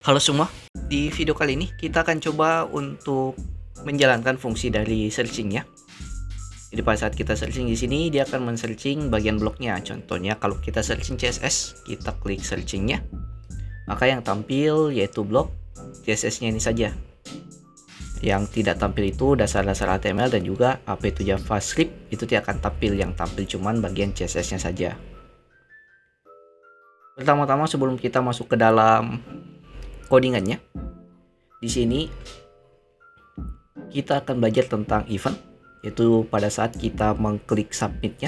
Halo semua, di video kali ini kita akan coba untuk menjalankan fungsi dari searching ya. Jadi pada saat kita searching di sini dia akan men-searching bagian bloknya. Contohnya kalau kita searching CSS, kita klik searchingnya, maka yang tampil yaitu blok CSS-nya ini saja. Yang tidak tampil itu dasar-dasar HTML dan juga apa itu JavaScript, itu tidak akan tampil, yang tampil cuman bagian CSS-nya saja. Pertama-tama sebelum kita masuk ke dalam codingannya, di sini kita akan belajar tentang event, yaitu pada saat kita mengklik submitnya,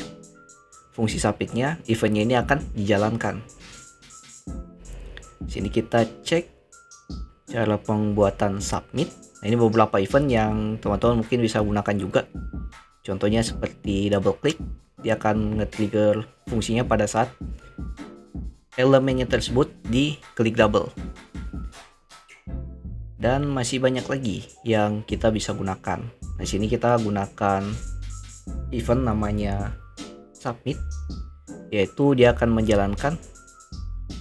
fungsi submitnya, eventnya ini akan dijalankan. Sini kita cek cara pembuatan submit. Nah, ini beberapa event yang teman-teman mungkin bisa gunakan juga. Contohnya seperti double click, dia akan nge-trigger fungsinya pada saat elemennya tersebut diklik double. Dan masih banyak lagi yang kita bisa gunakan. Di sini kita gunakan event namanya submit, yaitu dia akan menjalankan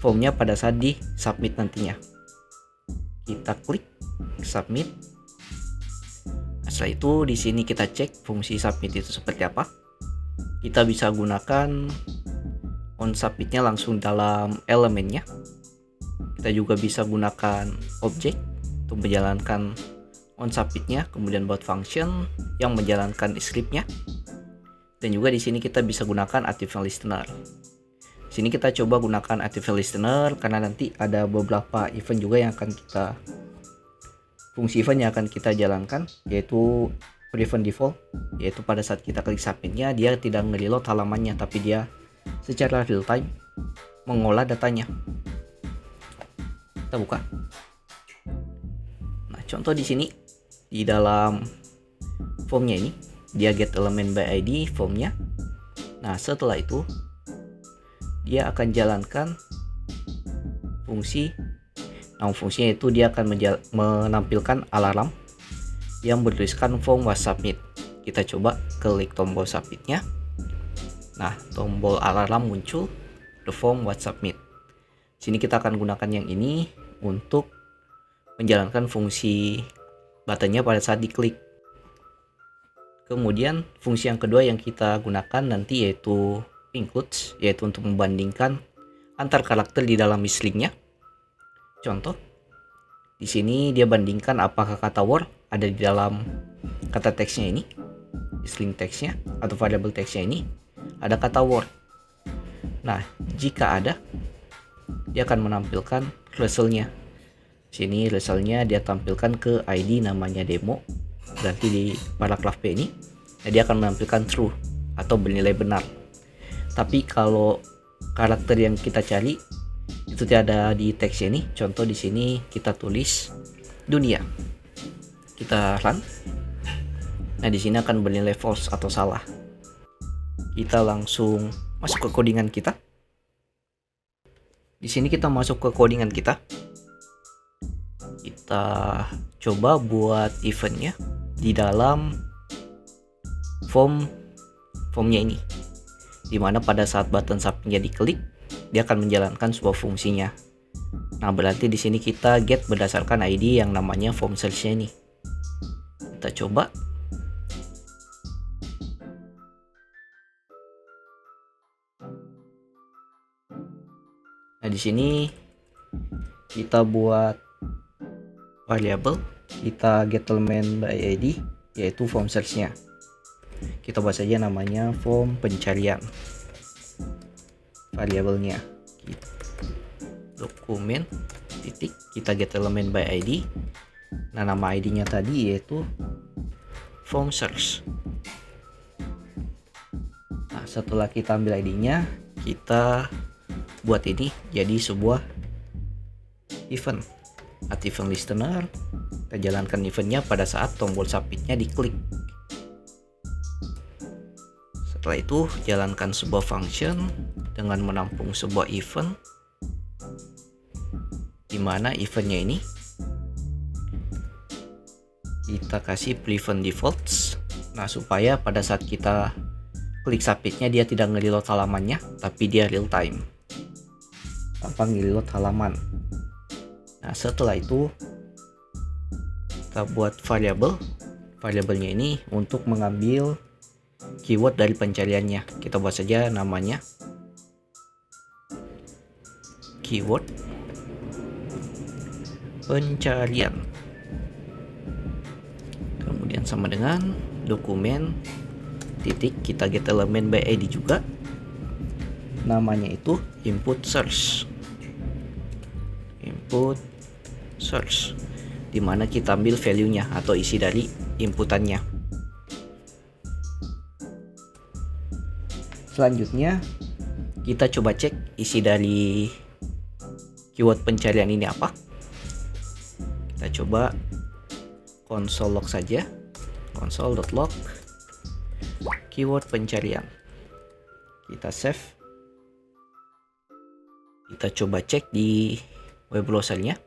formnya pada saat di submit nantinya. Kita klik submit. Setelah itu di sini kita cek fungsi submit itu seperti apa. Kita bisa gunakan on submitnya langsung dalam elemennya. Kita juga bisa gunakan objek untuk menjalankan on submitnya, kemudian buat function yang menjalankan scriptnya, dan juga di sini kita bisa gunakan active listener. Di sini kita coba gunakan active listener karena nanti ada beberapa event juga yang akan kita fungsi event yang akan kita jalankan, yaitu prevent default, yaitu pada saat kita klik submitnya dia tidak nge-reload halamannya, tapi dia secara real time mengolah datanya. Kita buka. Nah, contoh di sini di dalam formnya ini dia get element by ID formnya. Nah, setelah itu dia akan jalankan fungsi. Nah, fungsinya itu dia akan menampilkan alarm yang bertuliskan form was submit. Kita coba klik tombol submitnya. Nah, tombol alarm muncul, the form was submit. Sini kita akan gunakan yang ini untuk menjalankan fungsi buttonnya pada saat diklik. Kemudian fungsi yang kedua yang kita gunakan nanti yaitu includes, yaitu untuk membandingkan antar karakter di dalam linknya. Contoh, di sini dia bandingkan apakah kata word ada di dalam kata teksnya ini, string teksnya atau variable teksnya ini ada kata word. Nah, jika ada, dia akan menampilkan resultnya. Sini resultnya dia tampilkan ke ID namanya demo, berarti di paragraf B ini dia akan menampilkan true atau bernilai benar. Tapi kalau karakter yang kita cari itu tidak ada di teks ini, contoh di sini kita tulis dunia, kita run. Nah, di sini akan bernilai false atau salah. Kita langsung masuk ke codingan kita. Di sini kita masuk ke codingan kita. Kita coba buat eventnya di dalam formnya ini, dimana pada saat button submitnya diklik dia akan menjalankan sebuah fungsinya. Nah, berarti di sini kita get berdasarkan ID yang namanya form search-nya ini. Kita coba. Nah, di sini kita buat variable, kita get element by ID yaitu form search-nya. Kita buat saja namanya form pencarian. Variabelnya dokumen titik, kita get element by ID. Nah, nama ID-nya tadi yaitu form search. Nah, setelah kita ambil ID-nya, kita buat ini jadi sebuah event. Active listener, kita jalankan eventnya pada saat tombol submitnya diklik. Setelah itu jalankan sebuah function dengan menampung sebuah event, dimana eventnya ini kita kasih prevent defaults. Nah, supaya pada saat kita klik submitnya dia tidak nge-reload halamannya, tapi dia real time tanpa nge-reload halaman. Nah, Nah, setelah itu kita buat variabel. Variabelnya ini untuk mengambil keyword dari pencariannya. Kita buat saja namanya keyword pencarian. Kemudian sama dengan dokumen titik, kita get element by id juga. Namanya itu input search. Input search, dimana kita ambil value-nya atau isi dari inputannya. Selanjutnya kita coba cek isi dari keyword pencarian ini apa. Kita coba console log saja, console.log keyword pencarian. Kita save. Kita coba cek di web browsernya.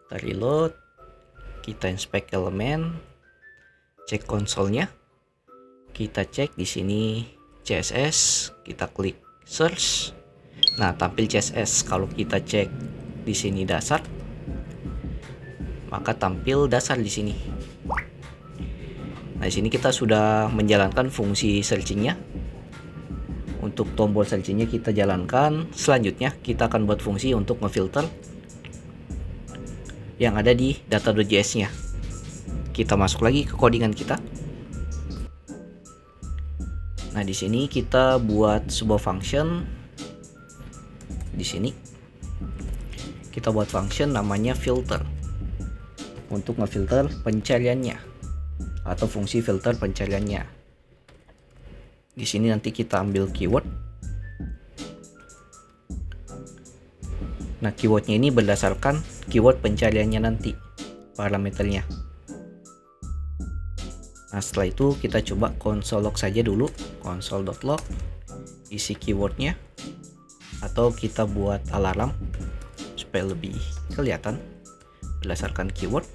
Kita reload, kita inspect elemen, cek konsolnya. Kita cek di sini CSS, kita klik search. Nah, tampil CSS. Kalau kita cek di sini dasar, maka tampil dasar di sini. Nah, di sini kita sudah menjalankan fungsi searchingnya. Untuk tombol searchingnya kita jalankan. Selanjutnya kita akan buat fungsi untuk ngefilter yang ada di data.js-nya. Kita masuk lagi ke codingan kita. Nah, di sini kita buat sebuah function. Di sini kita buat function namanya filter untuk ngefilter pencariannya atau fungsi filter pencariannya. Di sini nanti kita ambil keyword. Nah, keywordnya ini berdasarkan keyword pencariannya nanti, parameternya. Nah, setelah itu kita coba console log saja dulu, console.log isi keywordnya, atau kita buat alarm supaya lebih kelihatan berdasarkan keyword.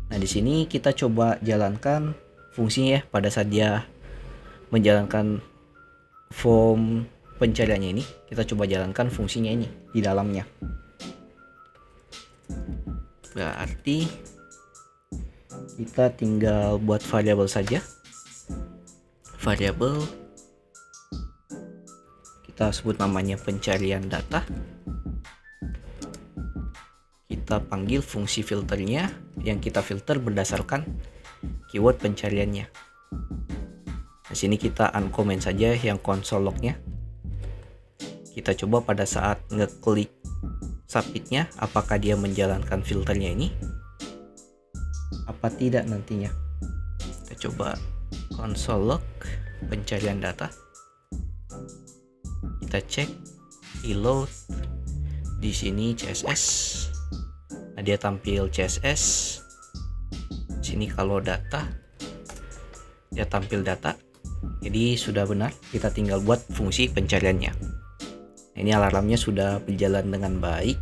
Nah, di sini kita coba jalankan fungsinya ya pada saat dia menjalankan form pencariannya ini. Kita coba jalankan fungsinya ini di dalamnya. Berarti kita tinggal buat variabel saja. Variabel kita sebut namanya pencarian data. Kita panggil fungsi filternya yang kita filter berdasarkan keyword pencariannya. Di sini kita uncomment saja yang console lognya. Kita coba pada saat ngeklik submitnya apakah dia menjalankan filternya ini apa tidak nantinya. Kita coba console log pencarian data. Kita cek reload di sini CSS. Nah, dia tampil CSS. Di sini kalau data dia tampil data. Jadi sudah benar, kita tinggal buat fungsi pencariannya. Ini alarmnya sudah berjalan dengan baik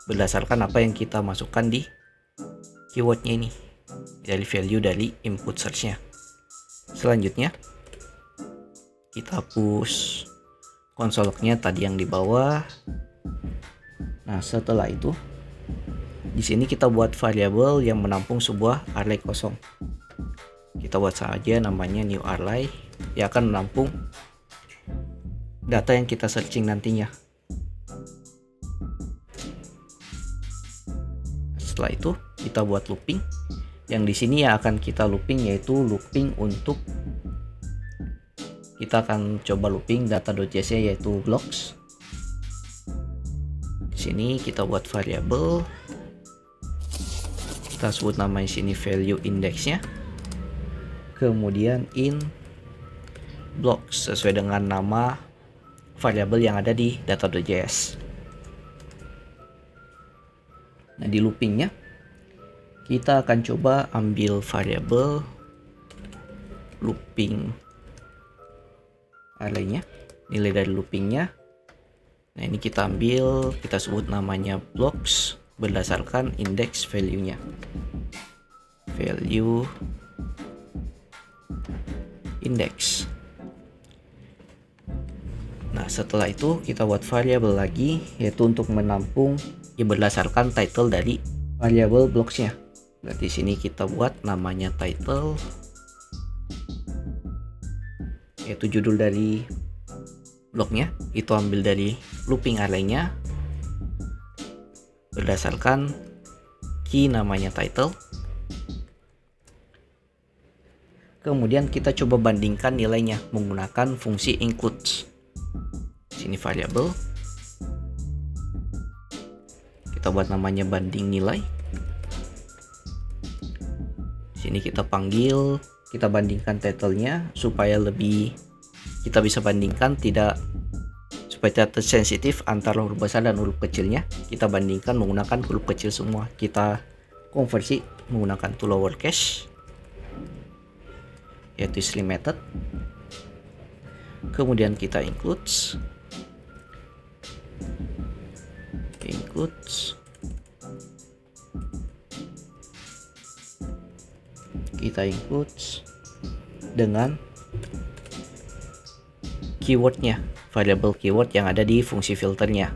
berdasarkan apa yang kita masukkan di keywordnya ini, dari value dari input searchnya. Selanjutnya kita hapus console lognya tadi yang di bawah. Nah, setelah itu di sini kita buat variabel yang menampung sebuah array kosong. Kita buat saja namanya new array yang akan menampung data yang kita searching nantinya. Setelah itu kita buat looping. Yang di sini yang akan kita looping yaitu looping untuk kita akan coba looping data.js-nya yaitu blocks. Di sini kita buat variabel. Kita sebut nama di sini value index-nya. Kemudian in blocks sesuai dengan nama variabel yang ada di data.js. Nah, di loopingnya kita akan coba ambil variabel looping array-nya, nilai dari loopingnya. Nah, ini kita ambil, kita sebut namanya blocks berdasarkan index value-nya. Value index. Nah, setelah itu kita buat variabel lagi yaitu untuk menampung ya berdasarkan title dari variable blocks-nya. Berarti sini kita buat namanya title, yaitu judul dari bloknya, itu ambil dari looping array-nya berdasarkan key namanya title. Kemudian kita coba bandingkan nilainya menggunakan fungsi includes. Sini variable, kita buat namanya banding nilai. Sini kita panggil, kita bandingkan title-nya supaya lebih kita bisa bandingkan, supaya tidak sensitif antara huruf besar dan huruf kecilnya. Kita bandingkan menggunakan huruf kecil semua. Kita konversi menggunakan to lowercase, yaitu string method. Kemudian kita includes, kita includes dengan keywordnya, variable keyword yang ada di fungsi filternya.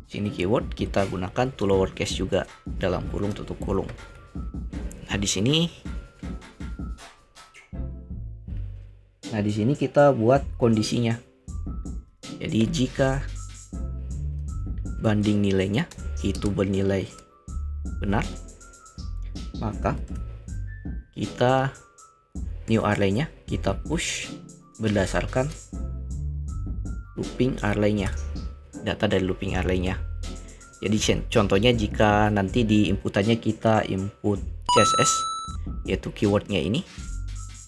Sini keyword kita gunakan to lowercase juga, dalam kurung tutup kurung. Nah di sini kita buat kondisinya. Jadi jika banding nilainya itu bernilai benar, maka kita new array-nya kita push berdasarkan looping array-nya, data dari looping array-nya. Jadi contohnya jika nanti di inputannya kita input CSS, yaitu keywordnya ini,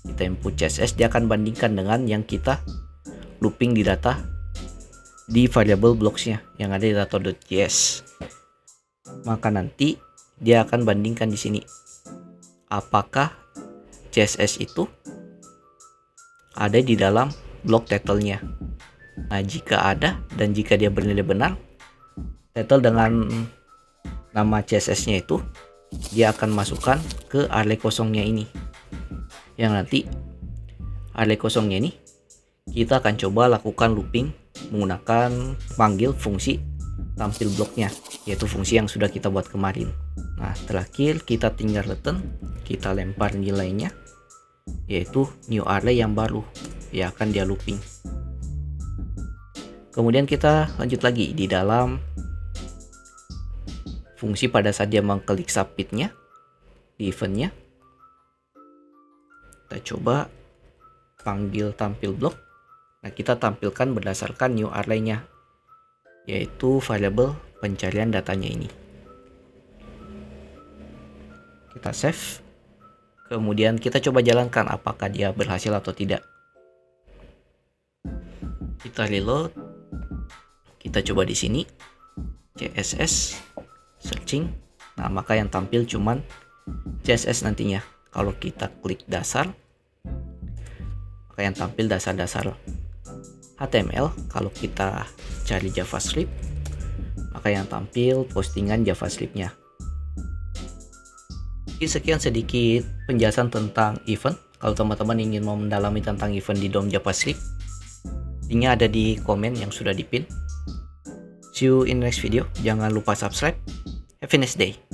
kita input CSS, dia akan bandingkan dengan yang kita looping di data di variable blocks-nya yang ada di data.js. Maka nanti dia akan bandingkan di sini apakah CSS itu ada di dalam block title-nya. Nah, jika ada dan jika dia bernilai benar, title dengan nama CSS-nya itu dia akan masukkan ke array kosongnya ini. Yang nanti array kosongnya ini kita akan coba lakukan looping menggunakan panggil fungsi tampil bloknya, yaitu fungsi yang sudah kita buat kemarin. Nah, terakhir kita tinggal return, kita lempar nilainya, yaitu new array yang baru ya akan dia looping. Kemudian kita lanjut lagi di dalam fungsi pada saat dia mengklik submitnya di eventnya. Kita coba panggil tampil blok. Nah, kita tampilkan berdasarkan new array-nya, yaitu variable pencarian datanya ini. Kita save. Kemudian kita coba jalankan apakah dia berhasil atau tidak. Kita reload. Kita coba di sini CSS searching. Nah, maka yang tampil cuman CSS nantinya. Kalau kita klik dasar, maka yang tampil dasar-dasar HTML. Kalau kita cari JavaScript, maka yang tampil postingan JavaScript-nya. Sekian sedikit penjelasan tentang event. Kalau teman-teman ingin mau mendalami tentang event di DOM JavaScript, linknya ada di komen yang sudah dipin. See you in next video. Jangan lupa subscribe. Have a nice day.